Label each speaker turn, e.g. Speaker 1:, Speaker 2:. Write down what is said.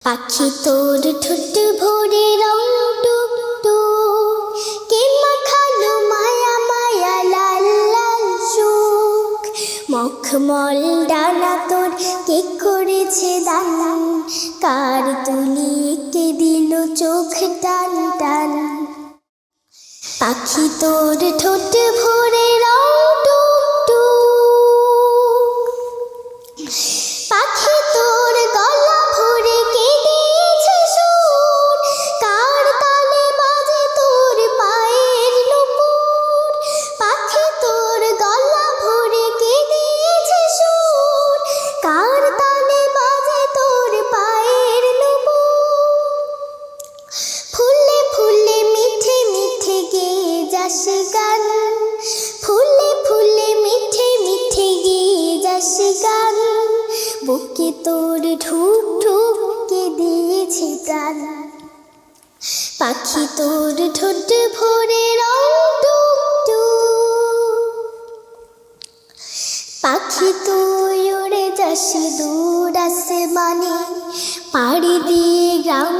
Speaker 1: পাখি তোর ঠোঁট ভরে রং টুকটুক, কে মাখালো মায়া মায়া লাল লাল সুখ। মখমল ডানা তোর কে করেছে দান, কার তুলি কে দিল চোখ টান টান। পাখি তোর ঠোঁট ভরে রং টুকটুক, পাখি তোর গলা ভরে কে দিয়েছে সুর, কার তালে বাজে তোর পায়ের নুপুর। পাখি তোর গলা ভরে কে দিয়েছে সুর, কার তালে বাজে তোর পায়ের নুপুর। ফুলে ফুলে মিঠে মিঠে গেয়ে যাস গান, ফুলে ফুলে মিঠে মিঠে গেয়ে যাস গান। বুকে তোর ঢুক ঢুক কে দিয়েছে প্রাণ, পাখি তোর ঠোঁট ভরে রং টুকটুক। পাখি তুই উড়ে যাস দূর আসমানে, পাড়ি দিয়ে গ্রাম